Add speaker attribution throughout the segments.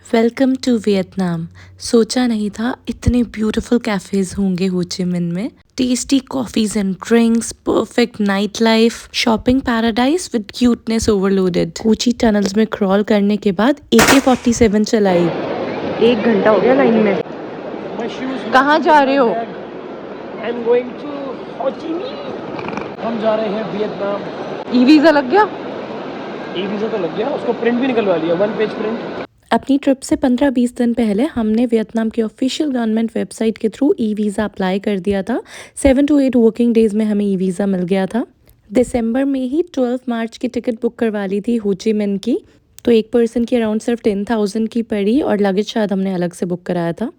Speaker 1: Welcome to Vietnam. सोचा नहीं था इतने ब्यूटीफुल कैफ़ेज़ होंगे हो ची मिन में। Tasty coffees and drinks, perfect night life, shopping paradise with cuteness overloaded. Kochi tunnels में क्रॉल करने के बाद AK-47 चलाई। 1 घंटा हो गया लाइन में। कहाँ जा रहे हो?
Speaker 2: I'm going to हो ची मिन। हम जा रहे हैं वियतनाम।
Speaker 1: ई वीज़ा लग गया?
Speaker 2: ई वीज़ा तो लग गया, उसको प्रिंट भी निकलवा लिया, 1 पेज प्रिंट।
Speaker 1: अपनी ट्रिप से 15-20 दिन पहले हमने वियतनाम की ऑफिशियल गवर्नमेंट वेबसाइट के थ्रू ई वीज़ा अप्लाई कर दिया था। 7 to 8 वर्किंग डेज़ में हमें ई वीज़ा मिल गया था। दिसंबर में ही 12 मार्च की टिकट बुक करवा ली थी हो ची मिन की, तो एक पर्सन की अराउंड सिर्फ 10,000 की पड़ी और लगेज शायद हमने अलग से बुक कराया था।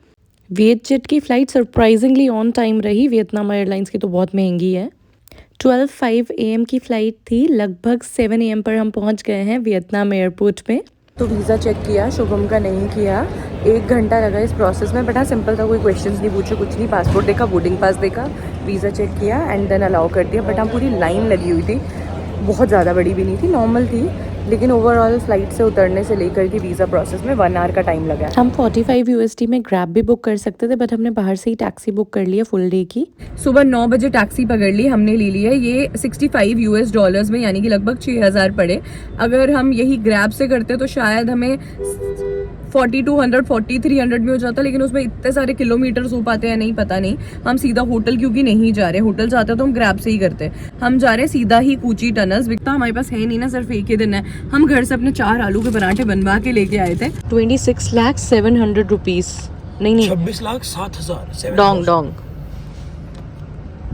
Speaker 1: वियतजेट की फ़्लाइट सरप्राइजिंगली ऑन टाइम रही, वियतनाम एयरलाइंस की तो बहुत महंगी है। 12:05 AM की फ़्लाइट थी, लगभग 7 AM पर हम पहुंच गए हैं वियतनाम एयरपोर्ट में। तो वीज़ा चेक किया, शुभम का नहीं किया। 1 घंटा लगा इस प्रोसेस में, बट हाँ सिंपल था, कोई क्वेश्चंस नहीं पूछे, कुछ नहीं। पासपोर्ट देखा, बोर्डिंग पास देखा, वीज़ा चेक किया एंड देन अलाउ कर दिया। बट हाँ पूरी लाइन लगी हुई थी, बहुत ज़्यादा बड़ी भी नहीं थी, नॉर्मल थी, लेकिन ओवरऑल फ्लाइट से उतरने से लेकर के वीज़ा प्रोसेस में 1 आवर का टाइम लगा। हम 45 USD में ग्रैब भी बुक कर सकते थे, बट हमने बाहर से ही टैक्सी बुक कर लिया फुल डे की। सुबह 9 बजे टैक्सी पकड़ ली, हमने ले लिया। ये $65 में, यानी कि लगभग 6,000 पड़े। अगर हम यही ग्रैब से करते तो शायद हमें 4200 4300 में हो जाता, लेकिन उसमें इतने सारे किलोमीटर्स हो पाते हैं नहीं, पता नहीं। हम सीधा होटल क्योंकि नहीं जा रहे, होटल जाते तो हम ग्रैब से ही करते। हम जा रहे सीधा ही कोची टनल्स। विकता हमारे पास है नहीं ना, सिर्फ एक ही दिन है। हम घर से अपने 4 आलू के पराठे बनवा के लेके आए थे। 26,700 रुपीज, नहीं
Speaker 2: 26,07,000
Speaker 1: डोंग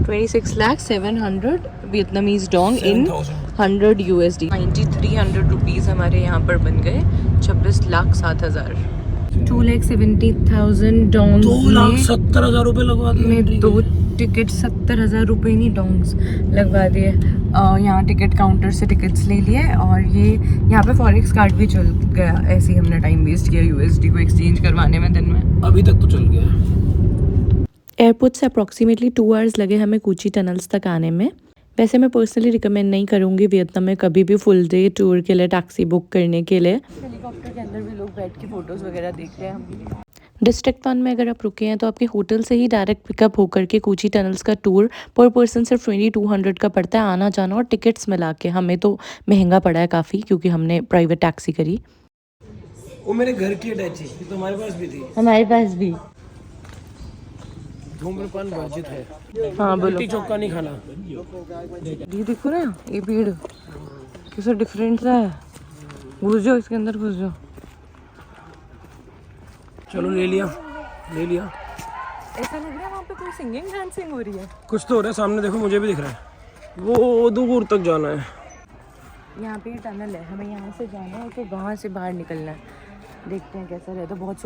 Speaker 1: 26,700 वियतनामीज डोंग इन 100 USD। 9,300 रुपीज़ हमारे यहाँ पर बन गए 26,07,000। 2,70,000 डोंग्स
Speaker 2: 2,70,000 रुपये लगवा दिए।
Speaker 1: 2 टिकट 70,000 रुपये नहीं, डोंग्स लगवा दिए। यहाँ टिकट काउंटर से टिकट्स ले लिए और ये यहाँ पे फॉरेक्स कार्ड भी चल गया। ऐसे ही हमने टाइम वेस्ट किया USD को एक्सचेंज करवाने में दिन में।
Speaker 2: अभी तक तो चल गया।
Speaker 1: एयरपोर्ट से अप्रॉक्सीमेटली 2 आवर्स लगे हमें कोची टनल्स तक आने में। वैसे मैं पर्सनली रिकमेंड नहीं करूँगी वियतनाम में कभी भी फुल डे टूर के लिए टैक्सी बुक करने के लिए। हेलीकॉप्टर के अंदर भी लोग बैठ के फ़ोटोज़ वगैरह देख रहे हैं हम। डिस्ट्रिक्ट 1 में अगर आप रुके हैं तो आपके होटल से ही डायरेक्ट पिकअप होकर के कोची टनल्स का टूर पर पर्सन सिर्फ 2200 का पड़ता है, आना जाना और टिकट्स मिला के। हमें तो महंगा पड़ा है काफ़ी, क्योंकि हमने प्राइवेट टैक्सी करी।
Speaker 2: वो मेरे घर की अटैची थी, तो हमारे पास भी थी।
Speaker 1: हमारे पास भी।
Speaker 2: धूम्रपान वर्जित है।
Speaker 1: हाँ बोलो।
Speaker 2: लिट्टी चोखा नहीं खाना।
Speaker 1: ये देखो ना, ये पेड़ कैसा डिफरेंट सा है। घुस जाओ इसके अंदर, घुस जाओ।
Speaker 2: चलो ले लिया।
Speaker 1: ऐसा लग रहा है वहाँ पे कोई सिंगिंग डांसिंग हो रही है।
Speaker 2: कुछ तो हो रहा है सामने, देखो मुझे भी दिख रहा है। वो दूर तक जाना है।
Speaker 1: यहाँ पे टनल है, हमें यहाँ से जाना है और फिर वहाँ से बाहर निकलना है। देखते हैं कैसा रहता है। बहुत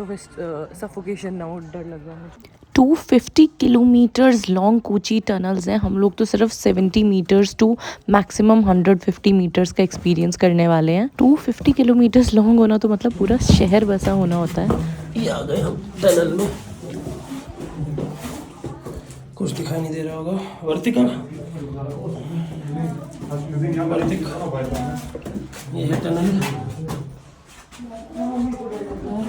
Speaker 1: सफोकेशन ना हो, डर लग रहा है मुझे। 250 किलोमीटर्स लॉन्ग कोची टनल्स हैं। हम लोग तो सिर्फ 70 मीटर्स टू मैक्सिमम 150 मीटर्स का एक्सपीरियंस करने वाले हैं। 250 किलोमीटर्स लॉन्ग होना तो मतलब पूरा शहर बसा होना होता है।
Speaker 2: ये आ गए हम टनल में। कुछ दिखाई नहीं दे रहा होगा। वर्तिका ये है टनल।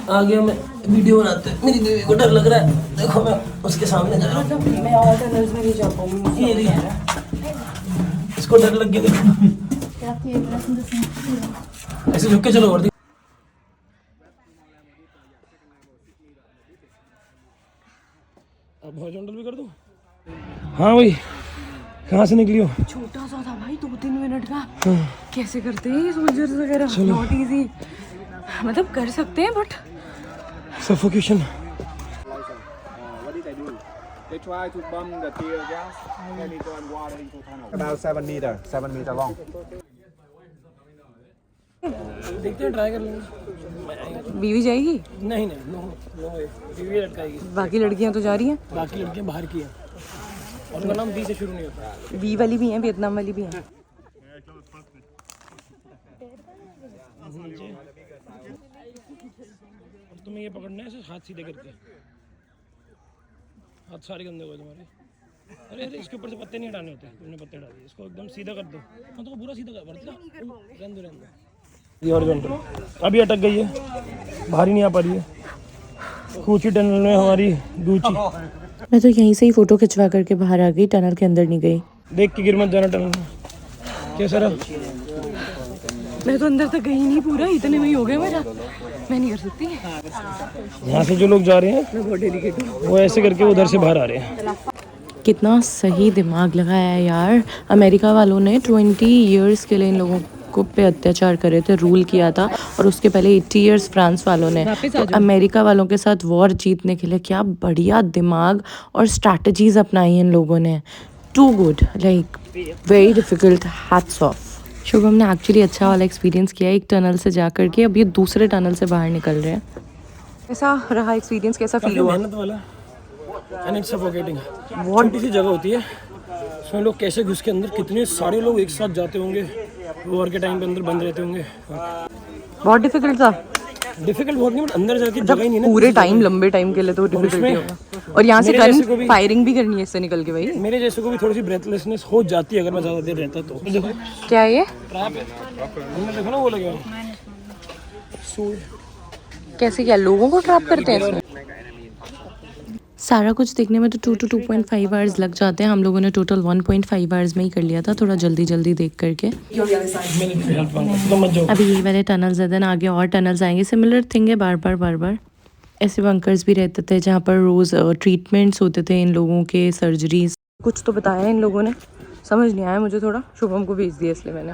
Speaker 2: आ गया, मैं वीडियो बनाते हैं। मेरी बीवी को डर लग रहा है, देखो मैं उसके सामने जा रहा हूँ।
Speaker 1: मैं और टनल्स में नहीं जा पाऊंगी।
Speaker 2: इसको डर लग गया, देखो। ऐसे झुक के चलो। वर्दी अब हॉरिजॉन्टल भी कर दूं? हाँ भाई, कहाँ से निकली हो?
Speaker 1: छोटा सा था भाई, 2-3 मिनट का। कैसे करते हैं ये सोल्जर्स वगैरह? नॉट इजी, मतलब कर सकते हैं but
Speaker 2: suffocation.
Speaker 3: They try to bomb the tear gas and it got water into tunnel. About 7 meter long.
Speaker 2: देखते हैं, ट्राई कर लेंगे।
Speaker 1: बीवी जाएगी?
Speaker 2: नहीं नो वे, बीवी लटकाएगी।
Speaker 1: बाकी लड़कियां तो जा रही हैं।
Speaker 2: बाकी लड़कियां बाहर की हैं और उनका नाम बी से शुरू नहीं होता।
Speaker 1: बी वाली भी हैं, वियतनाम वाली भी हैं।
Speaker 2: तुम्हें ये पकड़ना है, हाथ सीधे करके। हाथ सारे गंदे हो गए तुम्हारे। अरे इसके ऊपर से पत्ते नहीं हटाने होते, तुमने पत्ते हटा दिए। इसको एकदम सीधा कर दो। हाँ तो पूरा सीधा कर, रहने दो। ये हॉरिजॉन्टल अभी अटक गई है, बाहर ही नहीं आ पा रही है। कूची टनल में हमारी गुची।
Speaker 1: मैं तो यहीं से ही फ़ोटो खिंचवा करके बाहर आ गई, टनल के अंदर नहीं गई।
Speaker 2: देख के गिर मत जाना टनल में। कैसा रहा?
Speaker 1: मैं तो अंदर तक गई नहीं, पूरा इतने में ही हो गया मेरा, मैं नहीं कर सकती।
Speaker 2: यहाँ से जो लोग जा रहे हैं
Speaker 1: मैं बहुत डेलिकेट हूँ।
Speaker 2: वो ऐसे करके उधर से बाहर आ रहे हैं।
Speaker 1: कितना सही दिमाग लगाया है यार। अमेरिका वालों ने 20 इयर्स के लिए इन लोगों को पे अत्याचार करे थे, रूल किया था। और उसके पहले 80 इयर्स फ्रांस वालों ने। तो अमेरिका वालों के साथ वॉर जीतने के लिए क्या बढ़िया दिमाग और स्ट्रैटेजीज अपनाई इन लोगों ने। Too good, like very difficult, hats off. Shubham ने एक्चुअली अच्छा वाला एक्सपीरियंस किया एक टनल से जा करके। अब ये दूसरे टनल से बाहर निकल रहे हैं। कैसा रहा एक्सपीरियंस, कैसा फील हुआ?
Speaker 2: मेहनत वाला एंड इट्स सफोकेटिंग। छोटी सी जगह होती है, उसमें लोग कैसे घुस के अंदर कितने सारे लोग एक साथ जाते होंगे, वॉर के टाइम पे अंदर बंद रहते होंगे।
Speaker 1: बहुत डिफिकल्ट था।
Speaker 2: डिफिकल्ट बहुत नहीं, बट अंदर जाके जगह ही नहीं ना
Speaker 1: पूरे टाइम, लंबे टाइम के लिए तो डिफिकल्टी होगा। और यहाँ से गन फायरिंग भी करनी है इससे निकल के भाई।
Speaker 2: मेरे जैसे को भी थोड़ी सी ब्रेथलेसनेस हो जाती है अगर मैं ज़्यादा देर रहता तो। देखो
Speaker 1: क्या है ये?
Speaker 2: ट्रैप है, हमने देखो ना वो लगे सूर।
Speaker 1: कैसे, क्या लोगों को ट्रैप करते हैं इसमें? सारा कुछ देखने में तो 2 to 2.5 आवर्स लग जाते हैं। हम लोगों ने टोटल 1.5 आवर्स में ही कर लिया था, थोड़ा जल्दी जल्दी देख करके। अभी ये वाले टनल्स है, देन आगे और टनल्स आएंगे। सिमिलर थिंग है, बार बार ऐसे बंकर्स भी रहते थे जहाँ पर रोज़ ट्रीटमेंट्स होते थे इन लोगों के, सर्जरीज। कुछ तो बताया इन लोगों ने, समझ नहीं आया मुझे थोड़ा। शुभम को भेज दिया इसलिए मैंने।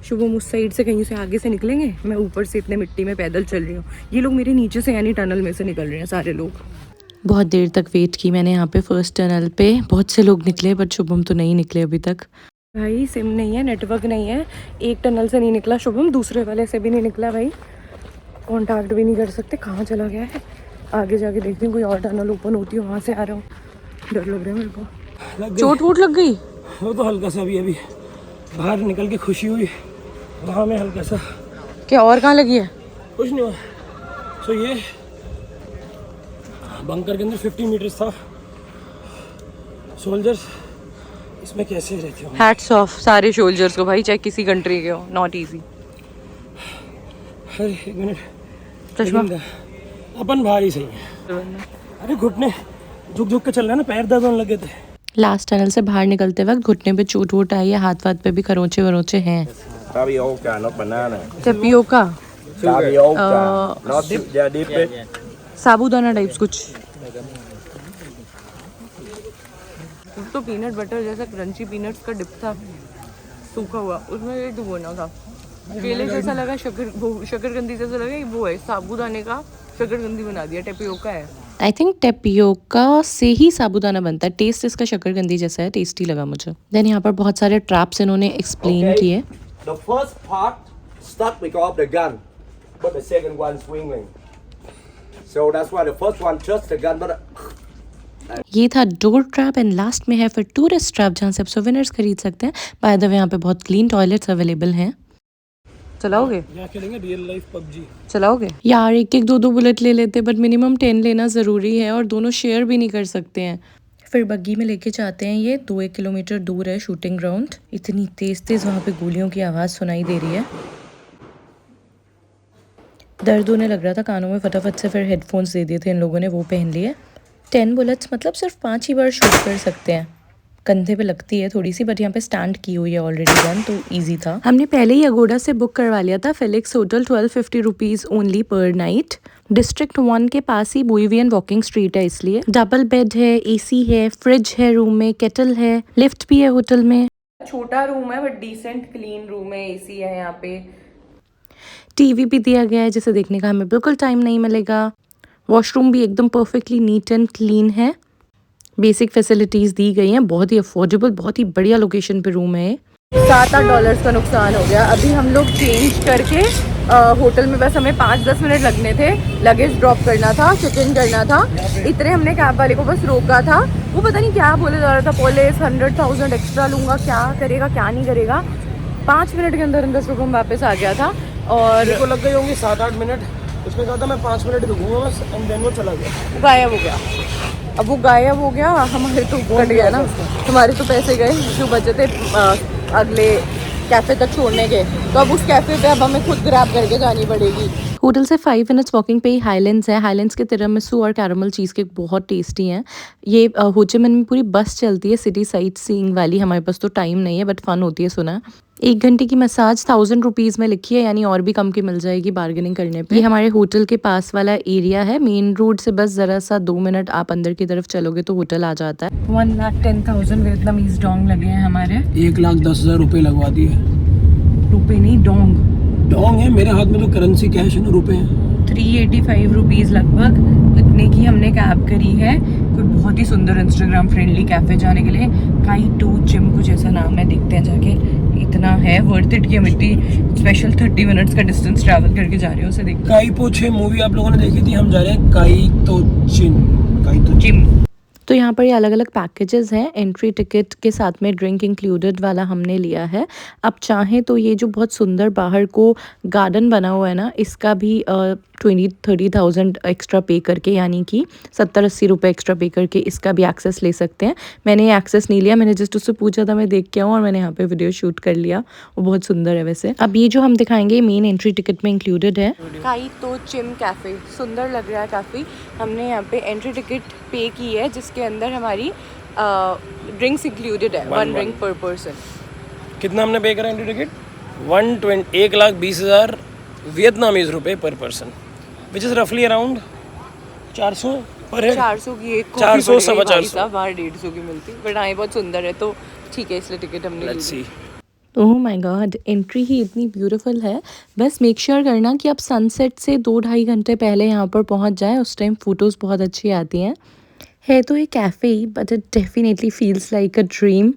Speaker 1: शुभम उस साइड से कहीं से आगे से निकलेंगे, मैं ऊपर से इतने मिट्टी में पैदल चल रही हूँ। ये लोग मेरे नीचे से यानी टनल में से निकल रहे हैं सारे लोग। बहुत देर तक वेट की मैंने यहाँ पे फर्स्ट टनल पे। बहुत से लोग निकले बट शुभम तो नहीं निकले अभी तक। भाई सिम नहीं है, नेटवर्क नहीं है। एक टनल से नहीं निकला शुभम, दूसरे वाले से भी नहीं निकला भाई। कांटेक्ट भी नहीं कर सकते, कहाँ चला गया है। आगे जाके देखती हूँ कोई और टनल ओपन होती है, वहाँ से आ रहा हूँ। डर लग रहा है मेरे को। चोट वोट लग गई?
Speaker 2: वो तो हल्का सा अभी बाहर निकल के खुशी हुई, वहाँ में हल्का सा।
Speaker 1: क्या और कहाँ लगी है?
Speaker 2: कुछ नहीं हुआ। सो ये बंकर के अंदर 50 मीटर्स था। सोल्जर्स इसमें कैसे रहते हो?
Speaker 1: हैट्स ऑफ सारे सोल्जर्स को भाई, चाहे किसी कंट्री के हो, नॉट इजी।
Speaker 2: अरे एक मिनट,
Speaker 1: चश्मा
Speaker 2: अपन भारी सही है। अरे घुटने झुक के चल रहा है ना, पैर दर्द होने लगे थे।
Speaker 1: लास्ट टनल से बाहर निकलते वक्त घुटने पे चोट वोट आई है, हाथ वाथ पे भी खरोंचे वरोंचे हैं।
Speaker 3: Tapioca, not banana.
Speaker 1: Tapioca,
Speaker 3: Tapioca, not dip, yeah, dip it.
Speaker 1: Sabudana types कुछ तो पीनट बटर जैसा क्रंची पीनट्स का डिप था, सूखा हुआ, उसमें ये डुबोना था। केले जैसा लगा, शकरकंदी जैसा लगा, वो है साबूदाने का शकरकंदी बना दिया। टेपियोका है आई थिंक। टेपियोका से ही साबूदाना बनता है। टेस्ट इसका शकरकंदी जैसा है, टेस्टी लगा मुझे। देन यहाँ पर बहुत सारे ट्रैप्स इन्होंने एक्सप्लेन किए।
Speaker 3: The first part stuck because of the gun, but the second one swinging. So that's why the first one just the gun, but
Speaker 1: ये था डोर ट्रैप एंड लास्ट में है फिर टूरिस्ट ट्रैप, जहाँ से आप सोवेनिर्स खरीद सकते हैं। बाय द वे यहाँ पे बहुत क्लीन टॉयलेट्स अवेलेबल हैं। चलाओगे?
Speaker 2: यहाँ खेलेंगे रियल लाइफ पबजी।
Speaker 1: चलाओगे? यार एक एक 2 बुलेट ले लेते, बट मिनिमम 10 लेना ज़रूरी है, और दोनों शेयर भी नहीं कर सकते हैं। फिर बग्गी में लेके जाते हैं। ये 2-1 किलोमीटर दूर है शूटिंग ग्राउंड। इतनी तेज़ वहाँ पे गोलियों की आवाज़ सुनाई दे रही है। दर्द होने लग रहा था कानों में, फटाफट से फिर हेडफोन्स दे दिए थे इन लोगों ने, वो पहन लिए। 10 बुलेट्स मतलब सिर्फ 5 ही बार शूट कर सकते हैं। कंधे पे लगती है थोड़ी सी, बट यहाँ पे स्टैंड की हुई है ऑलरेडी गन, तो इजी था। हमने पहले ही अगोडा से बुक करवा लिया था फेलिक्स होटल, 1250 रुपीज़ ओनली पर नाइट। डिस्ट्रिक्ट 1 के पास ही बोईवियन वॉकिंग स्ट्रीट है, इसलिए डबल बेड है, एसी है, फ्रिज है रूम में, केटल है, लिफ्ट भी है होटल में। छोटा रूम है बट डिसेंट क्लीन रूम है, एसी है यहाँ पे, टीवी भी दिया गया है जिसे देखने का हमें बिल्कुल टाइम नहीं मिलेगा। वॉशरूम भी एकदम परफेक्टली नीट एंड क्लीन है। बेसिक फैसिलिटीज़ दी गई हैं, बहुत ही अफोर्डेबल, बहुत ही बढ़िया लोकेशन पे रूम है। $7-8 का नुकसान हो गया। अभी हम लोग चेंज करके होटल में बस हमें 5-10 मिनट लगने थे। लगेज ड्रॉप करना था, चेक इन करना था। इतने हमने कैब वाले को बस रोका था, वो पता नहीं क्या बोले जा रहा था, पुलिस 100,000 एक्स्ट्रा लूँगा, क्या करेगा क्या नहीं करेगा। 5 मिनट के अंदर अंदर शुभम वापस आ गया था। और
Speaker 2: को लग गए होंगे 7-8 मिनट। उसने कहा था मैं 5 मिनट रुकूंगा बस, एंड देन वो चला गया,
Speaker 1: गायब हो गया। अब वो गायब हो गया, हमारे तो कट गया ना, हमारे तो पैसे गए जो बचे थे अगले कैफ़े तक छोड़ने के, तो अब उस कैफ़े पे अब हमें खुद ग्रैब करके जानी पड़ेगी। होटल से 5 मिनट्स वॉकिंग पे ही हाईलैंड्स है। हाईलैंड्स के तिरामिसू और कैरामल चीज़ केक बहुत टेस्टी हैं। ये हो ची मिन्ह में पूरी बस चलती है सिटी साइट सीइंग वाली। हमारे पास तो टाइम नहीं है बट फ़न होती है सुना है। 1 घंटे की मसाज 1000 रुपीज़ में लिखी है, यानी और भी कम की मिल जाएगी बार्गेनिंग करने पे। ये हमारे होटल के पास वाला एरिया है। मेन रोड से बस ज़रा सा 2 मिनट आप अंदर की तरफ चलोगे तो होटल आ जाता है। 1,10,000 वियतनामीज डोंग लगे हैं हमारे।
Speaker 2: 1,10,000 रुपये लगवा दिए।
Speaker 1: रुपए नहीं, डोंग।
Speaker 2: डोंग है, मेरे हाथ में तो करेंसी कैश है ना, रुपए हैं।
Speaker 1: 385 रुपीज़ लगभग इतने की हमने कैब करी है। कोई बहुत ही सुंदर इंस्टाग्राम फ्रेंडली कैफ़े जाने के लिए। काई टू जिम कुछ ऐसा नाम है, देखते हैं जाके। इतना है वर्थ इट कि हम इतनी स्पेशल 30 मिनट्स का डिस्टेंस ट्रैवल करके जा रहे हो। उसे देखते
Speaker 2: काई पो 6 मूवी आप लोगों ने देखी थी, हम जा रहे हैं काई तो जिम।
Speaker 1: तो यहाँ पर ये अलग अलग पैकेजेस हैं। एंट्री टिकट के साथ में ड्रिंक इंक्लूडेड वाला हमने लिया है। आप चाहें तो ये जो बहुत सुंदर बाहर को गार्डन बना हुआ है ना, इसका भी 20-30,000 एक्स्ट्रा पे करके, यानी कि 70-80 रुपये एक्स्ट्रा पे करके इसका भी एक्सेस ले सकते हैं। मैंने ये एक्सेस नहीं लिया, मैंने जस्ट उससे पूछा था मैं देख के आऊँ और मैंने यहाँ पे वीडियो शूट कर लिया। वो बहुत सुंदर है वैसे। अब ये जो हम दिखाएंगे मेन एंट्री टिकट में इंक्लूडेड है। काई तो चिम कैफ़े सुंदर लग रहा है काफ़ी। हमने यहाँ पे एंट्री टिकट पे की है जिसके अंदर हमारी ड्रिंक्स इंक्लूडेड है। 1 ड्रिंक पर पर्सन।
Speaker 2: कितना हमने पे करा एंट्री टिकट? 1,20,000 वियतनामीज रुपये पर पर्सन, विच इज़ रफली अराउंड 400 पर है।
Speaker 1: 400 की एक
Speaker 2: 400 सवा 400
Speaker 1: बाहर 150 की मिलती। बट हाँ, ये बहुत सुंदर है तो ठीक है, इसलिए टिकट हमने ली।
Speaker 2: Let's see.
Speaker 1: Oh my god, entry ही इतनी ब्यूटीफुल है। बस मेक श्योर करना कि आप सनसेट से 2-2.5 घंटे पहले यहाँ पर पहुँच जाएं, उस टाइम फ़ोटोज़ बहुत अच्छी आती हैं। है तो ये cafe he but it definitely feels like a dream.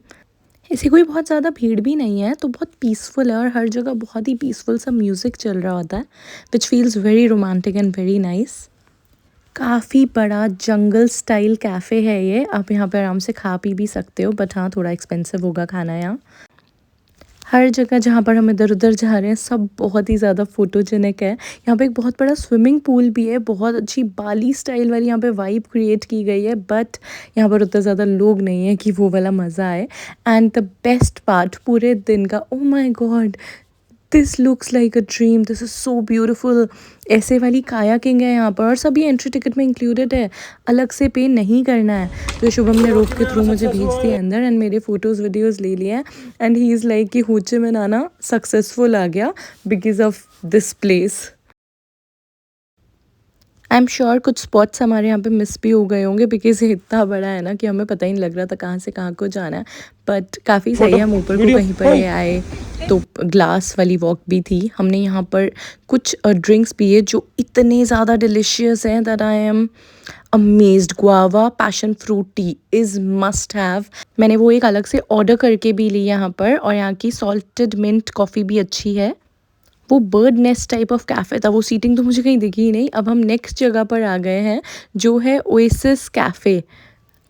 Speaker 1: ऐसी कोई बहुत ज़्यादा भीड़ भी नहीं है, तो बहुत पीसफुल है और हर जगह बहुत ही पीसफुल सा म्यूज़िक चल रहा होता है विच feels very romantic and very nice. काफ़ी बड़ा जंगल स्टाइल कैफ़े है ये। आप यहाँ पे आराम से खा पी भी सकते हो, बट हाँ थोड़ा एक्सपेंसिव होगा खाना यहाँ। हर जगह जहाँ पर हम इधर उधर जा रहे हैं सब बहुत ही ज़्यादा फोटोजेनिक है। यहाँ पे एक बहुत बड़ा स्विमिंग पूल भी है, बहुत अच्छी बाली स्टाइल वाली यहाँ पे वाइब क्रिएट की गई है, बट यहाँ पर उतना ज़्यादा लोग नहीं है कि वो वाला मज़ा आए। एंड द बेस्ट पार्ट पूरे दिन का, ओह my God this looks like a dream, this is so beautiful. ऐसे वाली कायाकिंग है यहाँ पर और सभी एंट्री टिकट में इंक्लूडेड है, अलग से पे नहीं करना है। तो शुभम ने रोप के थ्रू मुझे भेज दिया अंदर एंड मेरे फ़ोटोज़ वीडियोज़ ले लिए हैं। एंड ही इज़ लाइक कि हो ची मिन्ह आना सक्सेसफुल आ गया because of this place. I am sure कुछ स्पॉट्स हमारे यहाँ पे मिस भी हो गए होंगे बिकॉज ये इतना बड़ा है ना कि हमें पता ही नहीं लग रहा था कहाँ से कहाँ को जाना है, बट काफ़ी सही है। हम ऊपर को कहीं पर आए तो ग्लास वाली वॉक भी थी। हमने यहाँ पर कुछ ड्रिंक्स पिए जो इतने ज़्यादा डिलिशियस हैं that I am amazed. Guava passion fruit T is must have. मैंने वो एक अलग से ऑर्डर करके भी ली यहाँ पर। और यहाँ की सॉल्टेड मिंट कॉफ़ी भी अच्छी है। वो bird nest type of cafe था, वो सीटिंग तो मुझे कहीं दिखी ही नहीं। अब हम नेक्स्ट जगह पर आ गए हैं जो है oasis cafe,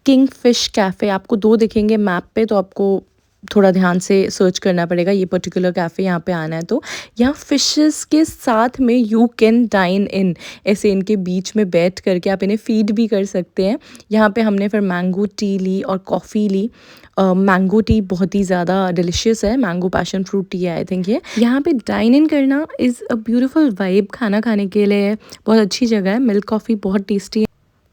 Speaker 1: king fish cafe. आपको 2 दिखेंगे मैप पे, तो आपको थोड़ा ध्यान से सर्च करना पड़ेगा ये पर्टिकुलर कैफ़े यहाँ पे आना है। तो यहाँ फ़िशेस के साथ में यू कैन डाइन इन, ऐसे इनके बीच में बैठ करके आप इन्हें फीड भी कर सकते हैं। यहाँ पे हमने फिर मैंगो टी ली और कॉफ़ी ली। मैंगो टी बहुत ही ज़्यादा डिलिशियस है, मैंगो पैशन फ्रूट टी है आई थिंक ये। यहाँ पे डाइन इन करना इज़ अ ब्यूटीफुल वाइब, खाना खाने के लिए बहुत अच्छी जगह है। मिल्क कॉफ़ी बहुत टेस्टी है।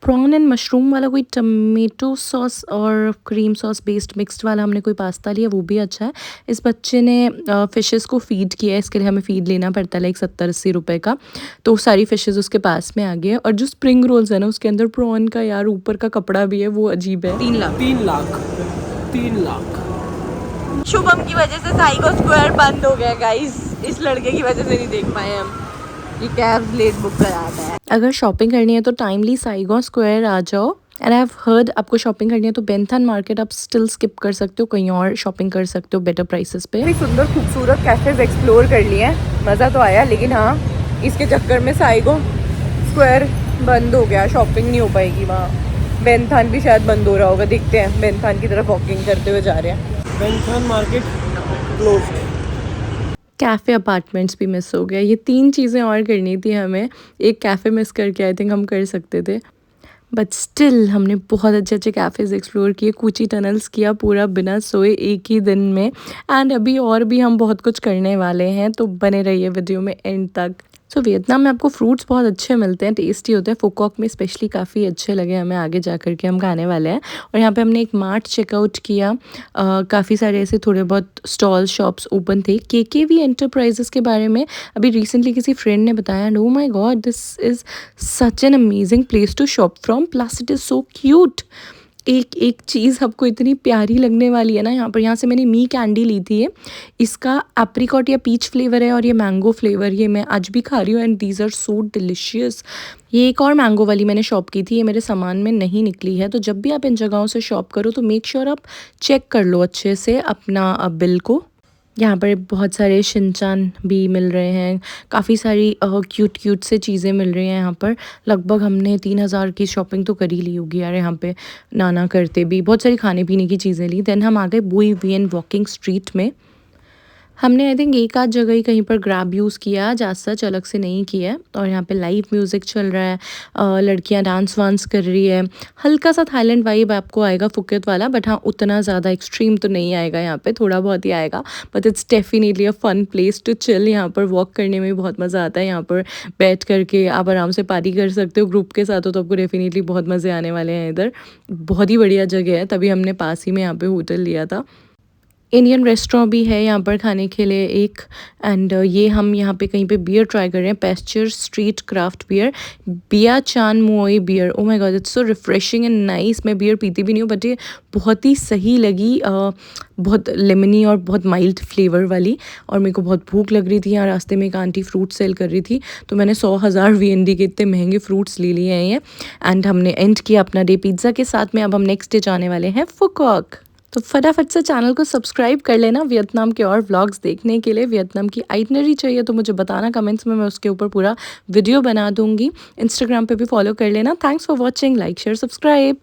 Speaker 1: प्रॉन एंड मशरूम वाला कोई टमेटो सॉस और क्रीम सॉस बेस्ड मिक्स्ड वाला हमने कोई पास्ता लिया, वो भी अच्छा है। इस बच्चे ने फ़िशेस को फ़ीड किया है, इसके लिए हमें फ़ीड लेना पड़ता है लाइक 70-80 रुपये का। तो सारी फ़िशेस उसके पास में आ गई है। और जो स्प्रिंग रोल्स है ना उसके अंदर प्रॉन का यार ऊपर का कपड़ा भी है, वो अजीब है। 3 लाख। शुभम की वजह से साइगो स्क्वायर बंद हो गया गाइस, इस लड़के की वजह से नहीं देख पाए हम। ये कैब लेट बुक कराता है। अगर शॉपिंग करनी है तो टाइमली साइगो स्क्वायर आ जाओ। एंड आई हैव हर्ड आपको शॉपिंग करनी है तो बेंथन मार्केट आप स्टिल स्किप कर सकते हो, कहीं और शॉपिंग कर सकते हो बेटर प्राइसेस पे। काफ़ी सुंदर खूबसूरत कैफेज एक्सप्लोर कर लिए हैं, मज़ा तो आया, लेकिन हाँ इसके चक्कर में साइगो स्क्वायर बंद हो गया, शॉपिंग नहीं हो पाएगी वहाँ। बेंथन भी शायद बंद हो रहा होगा, देखते हैं। बेंथन की तरफ वॉकिंग करते हुए जा रहे हैं।
Speaker 2: Bentham market closed.
Speaker 1: Cafe apartments भी मिस हो गया। ये 3 चीज़ें और करनी थी हमें, एक कैफ़े मिस करके आई थिंक हम कर सकते थे। बट स्टिल हमने बहुत अच्छे अच्छे कैफ़ेज़ एक्सप्लोर किए, कूची टनल्स किया पूरा बिना सोए एक ही दिन में। एंड अभी और भी हम बहुत कुछ करने वाले हैं, तो बने रहिए वीडियो में एंड तक। सो वियतनाम में आपको फ्रूट्स बहुत अच्छे मिलते हैं, टेस्टी होते हैं। फुकॉक में स्पेशली काफ़ी अच्छे लगे हमें, आगे जा कर के हम खाने वाले हैं। और यहाँ पे हमने एक मार्ट चेकआउट किया, काफ़ी सारे ऐसे थोड़े बहुत स्टॉल शॉप्स ओपन थे। केकेवी एंटरप्राइजेस के बारे में अभी रिसेंटली किसी फ्रेंड ने बताया, and oh my God, this is such an amazing place to shop from, plus it is so cute. एक एक चीज़ आपको इतनी प्यारी लगने वाली है ना यहाँ पर। यहाँ से मैंने मी कैंडी ली थी, ये इसका एप्रिकॉट या पीच फ्लेवर है और ये मैंगो फ्लेवर, ये मैं आज भी खा रही हूँ and these are so delicious. ये एक और मैंगो वाली मैंने शॉप की थी, ये मेरे सामान में नहीं निकली है। तो जब भी आप इन जगहों से शॉप करो तो मेक श्योर आप चेक कर लो अच्छे से अपना बिल को। यहाँ पर बहुत सारे शिनचान भी मिल रहे हैं, काफ़ी सारी क्यूट क्यूट से चीज़ें मिल रही हैं यहाँ पर। लगभग हमने 3000 की शॉपिंग तो कर ही ली होगी यार यहाँ पे, नाना करते भी बहुत सारी खाने पीने की चीज़ें ली। देन हम आ गए बुई वियन वॉकिंग स्ट्रीट में। हमने आई थिंक एक आध जगह ही कहीं पर ग्रैब यूज़ किया, आज सच अलग से नहीं किया है। और यहाँ पे लाइव म्यूज़िक चल रहा है, लड़कियाँ डांस वांस कर रही है, हल्का सा थाईलैंड वाइब आपको आएगा फुकेत वाला, बट हाँ उतना ज़्यादा एक्सट्रीम तो नहीं आएगा यहाँ पे, थोड़ा बहुत ही आएगा। But it's definitely a fun place to chill. यहाँ पर वॉक करने में बहुत मज़ा आता है, यहाँ पर बैठ करके आप आराम से पार्टी कर सकते हो ग्रुप के साथ हो, तो आपको डेफिनेटली बहुत मज़े आने वाले हैं इधर। बहुत ही बढ़िया जगह है, तभी हमने पास ही में यहाँ पे होटल लिया था। इंडियन रेस्टोरेंट भी है यहाँ पर खाने के लिए एक। एंड ये हम यहाँ पे कहीं पे बियर ट्राई कर रहे हैं, पेस्चर स्ट्रीट क्राफ्ट बियर, बिया चान मोई beer. Oh my God, it's so refreshing and nice. मैं बियर पीती भी नहीं हूँ, बट ये बहुत ही सही लगी, बहुत लेमनी और बहुत माइल्ड फ्लेवर वाली। और मेरे को बहुत भूख लग रही थी, यहाँ रास्ते में एक आंटी फ्रूट सेल कर रही थी, तो मैंने 100,000 VND के इतने महंगे फ्रूट्स ले लिए हैं ये। एंड हमने एंड किया अपना डे पिज़्ज़ा के साथ में। अब हम नेक्स्ट डे जाने वाले हैं फुकॉक। तो फटाफट से चैनल को सब्सक्राइब कर लेना वियतनाम के और व्लॉग्स देखने के लिए। वियतनाम की आइटनरी चाहिए तो मुझे बताना कमेंट्स में, मैं उसके ऊपर पूरा वीडियो बना दूंगी। इंस्टाग्राम पे भी फॉलो कर लेना। Thanks for watching, like share subscribe.